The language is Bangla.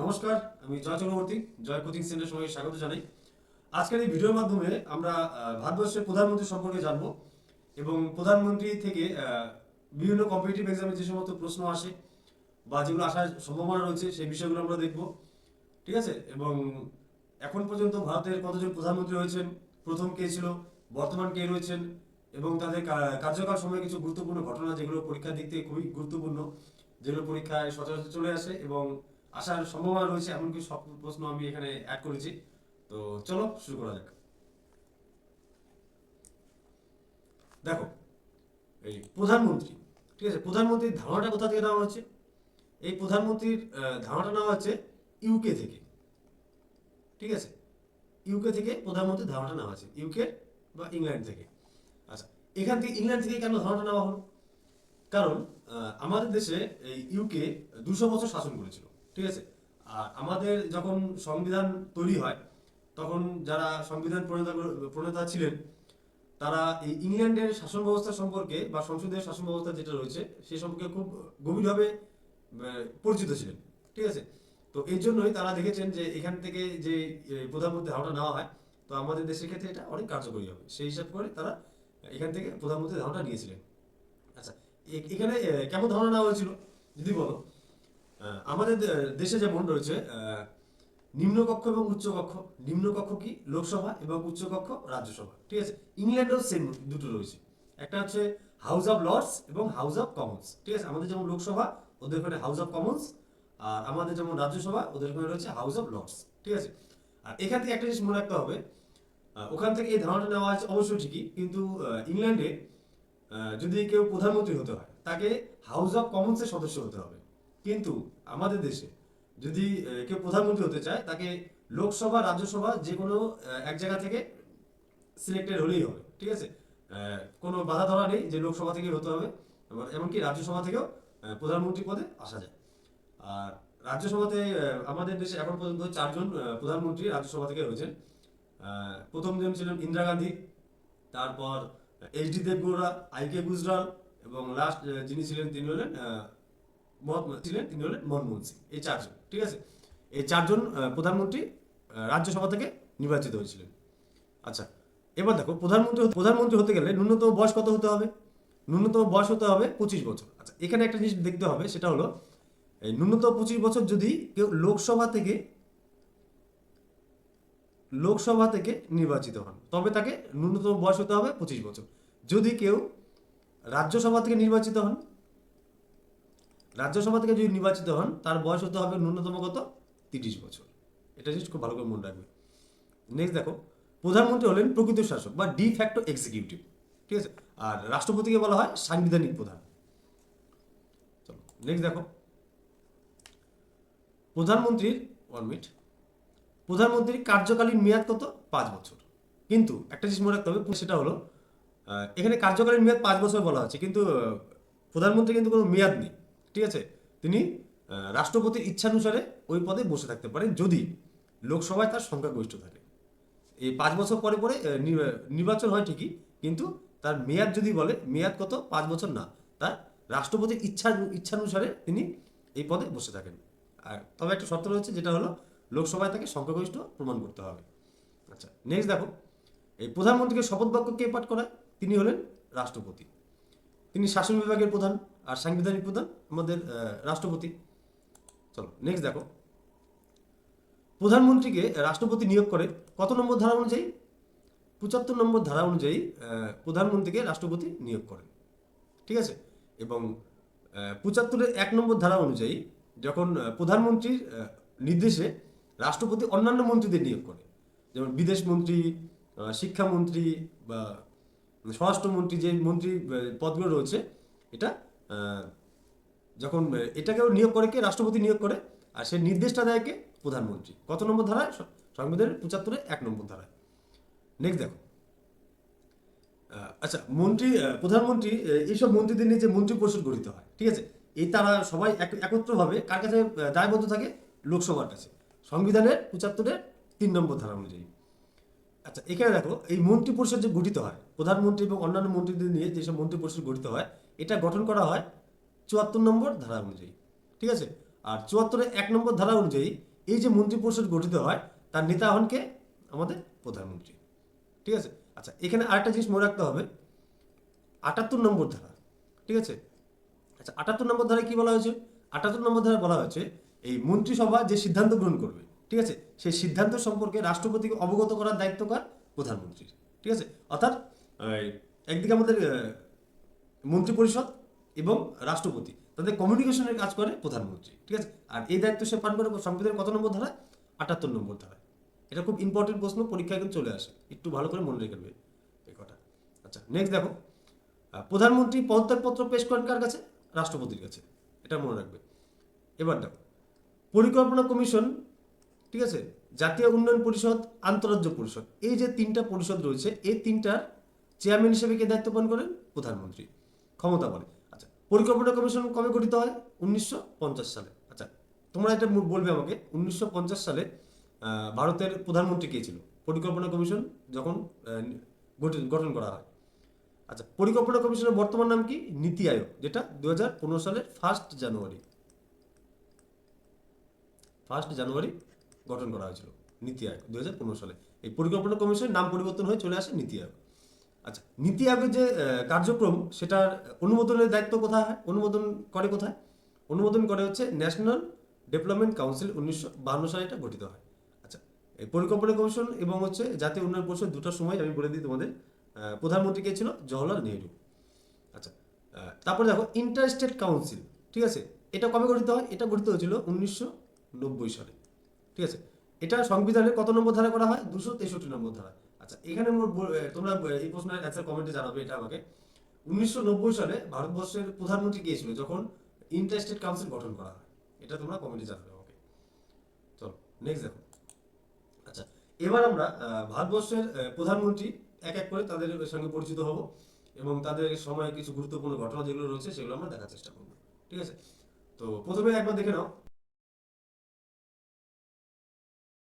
নমস্কার, আমি জয় চক্রবর্তী। জয় কোচিং সেন্টার সবাইকে স্বাগত জানাই। আজকের এই ভিডিওর মাধ্যমে আমরা ভারতবর্ষের প্রধানমন্ত্রী সম্পর্কে জানবো এবং প্রধানমন্ত্রী থেকে বিভিন্ন কম্পিটিটিভ এক্সামে যে সমস্ত প্রশ্ন আসে বা যেগুলো আসার সম্ভাবনা রয়েছে সেই বিষয়গুলো আমরা দেখব। ঠিক আছে? এবং এখন পর্যন্ত ভারতের কতজন প্রধানমন্ত্রী হয়েছেন, প্রথম কে ছিল, বর্তমান কে রয়েছেন এবং তাদের কার্যকাল সময়ে কিছু গুরুত্বপূর্ণ ঘটনা যেগুলো পরীক্ষার দিক থেকে খুবই গুরুত্বপূর্ণ, যেগুলো পরীক্ষায় সচরাচর চলে আসে এবং আসার সম্ভাবনা রয়েছে এমনকি সব প্রশ্ন আমি এখানে অ্যাড করেছি। তো চলো শুরু করা যাক। দেখো, এই প্রধানমন্ত্রী, ঠিক আছে, প্রধানমন্ত্রীর ধারণাটা কোথা থেকে নেওয়া হচ্ছে? এই প্রধানমন্ত্রীর ধারণাটা নেওয়া হচ্ছে ইউকে থেকে। ঠিক আছে, ইউকে থেকে প্রধানমন্ত্রীর ধারণাটা নেওয়া আছে, ইউকে বা ইংল্যান্ড থেকে। আচ্ছা, এখান থেকে ইংল্যান্ড থেকে কেন ধারণাটা নেওয়া হলো? কারণ আমাদের দেশে এই ইউকে 200 বছর শাসন করেছিল। ঠিক আছে, আর আমাদের যখন সংবিধান তৈরি হয় তখন যারা সংবিধান প্রণেতা ছিলেন তারা এই ইংল্যান্ডের শাসন ব্যবস্থা সম্পর্কে বা সংসদীয় শাসন ব্যবস্থা যেটা রয়েছে সে সম্পর্কে খুব গভীরভাবে পরিচিত ছিলেন। ঠিক আছে, তো এই জন্যই তারা দেখেছেন যে এখান থেকে যে প্রধানমন্ত্রী ধারণা নেওয়া হয় তো আমাদের দেশের ক্ষেত্রে এটা অনেক কার্যকরী হবে, সেই হিসাব করে তারা এখান থেকে প্রধানমন্ত্রী ধারণাটা নিয়েছিলেন। আচ্ছা, এখানে কেমন ধারণা নেওয়া হয়েছিল যদি বলো? আমাদের দেশে যেমন রয়েছে নিম্নকক্ষ এবং উচ্চকক্ষ। নিম্নকক্ষ কি? লোকসভা এবং উচ্চকক্ষ রাজ্যসভা। ঠিক আছে, ইংল্যান্ডেও সেম দুটো রয়েছে। একটা হচ্ছে হাউস অফ লর্ডস এবং হাউস অফ কমন্স। ঠিক আছে, আমাদের যেমন লোকসভা ওদের ওখানে হাউস অফ কমন্স, আর আমাদের যেমন রাজ্যসভা ওদের ওখানে রয়েছে হাউস অফ লর্ডস। ঠিক আছে, আর এখান থেকে একটা জিনিস মনে রাখতে হবে, ওখান থেকে এই ধারণাটা নেওয়া আছে অবশ্যই ঠিকই, কিন্তু ইংল্যান্ডে যদি কেউ প্রধানমন্ত্রী হতে হয় তাকে হাউস অফ কমন্সের সদস্য হতে হবে। কিন্তু আমাদের দেশে যদি কেউ প্রধানমন্ত্রী হতে চায় তাকে লোকসভা রাজ্যসভা যে কোনো এক জায়গা থেকে সিলেক্টেড হলেই হবে। ঠিক আছে, কোনো বাধা ধরা নেই যে লোকসভা থেকে হতে হবে, এমনকি রাজ্যসভা থেকেও প্রধানমন্ত্রী পদে আসা যায়। আর রাজ্যসভাতে আমাদের দেশে এখন পর্যন্ত 4 জন প্রধানমন্ত্রী রাজ্যসভা থেকে হয়েছেন। প্রথম জন ছিলেন ইন্দিরা গান্ধী, তারপর H D Deve Gowda, I K Gujral এবং লাস্ট যিনি ছিলেন তিনি হলেন মনমোহন সিং। এই 4 জন। ঠিক আছে, এই 4 জন প্রধানমন্ত্রী রাজ্যসভা থেকে নির্বাচিত হয়েছিলেন। আচ্ছা, এবার দেখো, প্রধানমন্ত্রী হতে গেলে ন্যূনতম বয়স কত হতে হবে? ন্যূনতম বয়স হতে হবে 25 বছর। আচ্ছা, এখানে একটা জিনিস দেখতে হবে, সেটা হলো এই ন্যূনতম 25 বছর যদি কেউ লোকসভা থেকে নির্বাচিত হন তবে তাকে ন্যূনতম বয়স হতে হবে 25 বছর। যদি কেউ রাজ্যসভা থেকে নির্বাচিত হন, তার বয়স হতে হবে ন্যূনতম কত? 30 বছর। এটা জিনিস খুব ভালো করে মনে রাখবে। নেক্সট দেখো, প্রধানমন্ত্রী হলেন প্রকৃত শাসক বা ডি ফ্যাক্টো এক্সিকিউটিভ। ঠিক আছে, আর রাষ্ট্রপতিকে বলা হয় সাংবিধানিক প্রধান। চলো নেক্সট দেখো, প্রধানমন্ত্রীর 1 মিনিট, প্রধানমন্ত্রীর কার্যকালীন মেয়াদ কত? 5 বছর। কিন্তু একটা জিনিস মনে রাখতে হবে, সেটা হলো এখানে কার্যকালীন মেয়াদ 5 বছর বলা হচ্ছে, কিন্তু প্রধানমন্ত্রী কিন্তু কোনো মেয়াদ নেই। ঠিক আছে, তিনি রাষ্ট্রপতির ইচ্ছানুসারে ওই পদে বসে থাকতে পারেন যদি লোকসভায় তার সংখ্যাগরিষ্ঠ থাকে। এই 5 বছর পরে পরে নির্বাচন হয় ঠিকই, কিন্তু তার মেয়াদ যদি বলে, মেয়াদ কত? 5 বছর না, তার রাষ্ট্রপতির ইচ্ছানুসারে তিনি এই পদে বসে থাকেন। আর তবে একটা শর্ত রয়েছে, যেটা হলো লোকসভায় তাকে সংখ্যাগরিষ্ঠ প্রমাণ করতে হবে। আচ্ছা, নেক্সট দেখো, এই প্রধানমন্ত্রীকে শপথ বাক্য কে পাঠ করায়? তিনি হলেন রাষ্ট্রপতি। তিনি শাসন বিভাগের প্রধান আর সাংবিধানিক প্রধান আমাদের রাষ্ট্রপতি। চলো নেক্সট দেখো, প্রধানমন্ত্রীকে রাষ্ট্রপতি নিয়োগ করে কত নম্বর ধারা অনুযায়ী? 75 নম্বর ধারা অনুযায়ী প্রধানমন্ত্রীকে রাষ্ট্রপতি নিয়োগ করেন। ঠিক আছে, এবং 75-1 নম্বর ধারা অনুযায়ী যখন প্রধানমন্ত্রীর নির্দেশে রাষ্ট্রপতি অন্যান্য মন্ত্রীদের নিয়োগ করে, যেমন বিদেশ মন্ত্রী, শিক্ষামন্ত্রী বা স্বরাষ্ট্রমন্ত্রী, যে মন্ত্রী পদগুলো রয়েছে, এটা যখন এটাকেও নিয়োগ করে কে? রাষ্ট্রপতি নিয়োগ করে। আর সে নির্দেশটা দেয় কে? প্রধানমন্ত্রী। কত নম্বর ধারায়? সংবিধানের 75-1 নম্বর ধারায়। নেক্সট দেখো, আচ্ছা, প্রধানমন্ত্রী এইসব মন্ত্রীদের নিয়ে যে মন্ত্রী পরিষদ গঠিত হয়, ঠিক আছে, এই তারা সবাই একত্রভাবে কার কাছে দায়বদ্ধ থাকে? লোকসভার কাছে, সংবিধানের 75-3 নম্বর ধারা অনুযায়ী। আচ্ছা, এখানে দেখো, এই মন্ত্রী পরিষদ যে গঠিত হয় প্রধানমন্ত্রী এবং অন্যান্য মন্ত্রীদের নিয়ে যেসব মন্ত্রী পরিষদ গঠিত হয়, এটা গঠন করা হয় 74 নম্বর ধারা অনুযায়ী। ঠিক আছে, আর 74-এ 1 নম্বর ধারা অনুযায়ী এই যে মন্ত্রিপরিষদ গঠিত হয় তার নেতা হন কে? আমাদের প্রধানমন্ত্রী। ঠিক আছে। আচ্ছা, এখানে আরেকটা জিনিস মনে রাখতে হবে, 78 নম্বর ধারা। ঠিক আছে। আচ্ছা, 78 নম্বর ধারায় কি বলা হয়েছে? 78 নম্বর ধারায় বলা হয়েছে এই মন্ত্রিসভা যে সিদ্ধান্ত গ্রহণ করবে, ঠিক আছে, সেই সিদ্ধান্ত সম্পর্কে রাষ্ট্রপতিকে অবগত করার দায়িত্ব কার? প্রধানমন্ত্রীর। ঠিক আছে। অর্থাৎ একদিকে আমাদের মন্ত্রিপরিষদ এবং রাষ্ট্রপতি তাদের কমিউনিকেশনের কাজ করে প্রধানমন্ত্রী। ঠিক আছে। আর এই দায়িত্ব সে পালন করে সংবিধানের কত নম্বর ধারা? 78 নম্বর ধারা। এটা খুব ইম্পর্টেন্ট প্রশ্ন, পরীক্ষায় কিন্তু চলে আসে, একটু ভালো করে মনে রেখে নেবে এই কথা। আচ্ছা, নেক্সট দেখো, প্রধানমন্ত্রী পদত্যাগপত্র পেশ করেন কার কাছে? রাষ্ট্রপতির কাছে। এটা মনে রাখবে। এবার দেখো, পরিকল্পনা কমিশন, ঠিক আছে, জাতীয় উন্নয়ন পরিষদ, আন্তঃরাজ্য পরিষদ, এই যে তিনটা পরিষদ রয়েছে, এই তিনটার চেয়ারম্যান হিসেবে কে দায়িত্ব পালন করেন? প্রধানমন্ত্রী ক্ষমতা বলে। আচ্ছা, পরিকল্পনা কমিশন কবে গঠিত হয়? 1950 সালে। আচ্ছা, তোমরা এটা বলবে আমাকে, 1950 সালে ভারতের প্রধানমন্ত্রী কে ছিল? পরিকল্পনা কমিশন যখন গঠন করা হয়। আচ্ছা, পরিকল্পনা কমিশনের বর্তমান নাম কি? নীতি আয়োগ, যেটা 2015 সালের 1 জানুয়ারি গঠন করা হয়েছিল। নীতি আয়োগ 2015 সালে। এই পরিকল্পনা কমিশনের নাম পরিবর্তন হয়ে চলে আসে নীতি আয়োগ। আচ্ছা, নীতি আয়োগের যে কার্যক্রম, সেটার অনুমোদনের দায়িত্ব কোথায় হয়? অনুমোদন করে কোথায়? অনুমোদন করে হচ্ছে ন্যাশনাল ডেভেলপমেন্ট কাউন্সিল। 1952 সালে এটা গঠিত হয়। আচ্ছা, এই পরিকল্পনা কমিশন এবং হচ্ছে জাতীয় উন্নয়ন পরিষদ দুটার সময় আমি বলে দিই তোমাদের, প্রধানমন্ত্রী কে ছিল? জওহরলাল নেহরু। আচ্ছা, তারপরে দেখো ইন্টার স্টেট কাউন্সিল, ঠিক আছে, এটা কবে গঠিত হয়? এটা গঠিত হয়েছিল 1990 সালে। ঠিক আছে। এটা সংবিধানের কত নম্বর ধারা করা হয়? 263 নম্বর ধারা। আচ্ছা, এখানে তোমরা এই প্রশ্নের অ্যান্সার কমেন্টে জানাবে এটা আমাকে। 1990 সালে ভারতবর্ষের প্রধানমন্ত্রী কে ছিল যখন ইন্টার স্টেট কাউন্সিল গঠন করা হয়? এটা তোমরা কমেন্টে জানাবে আমাকে। চলো নেক্সট দেখো। আচ্ছা, এবার আমরা ভারতবর্ষের প্রধানমন্ত্রী এক এক করে তাদের সঙ্গে পরিচিত হব এবং তাদের সময়ে কিছু গুরুত্বপূর্ণ ঘটনা যেগুলো রয়েছে সেগুলো আমরা দেখার চেষ্টা করব। ঠিক আছে। তো প্রথমে একবার দেখে নাও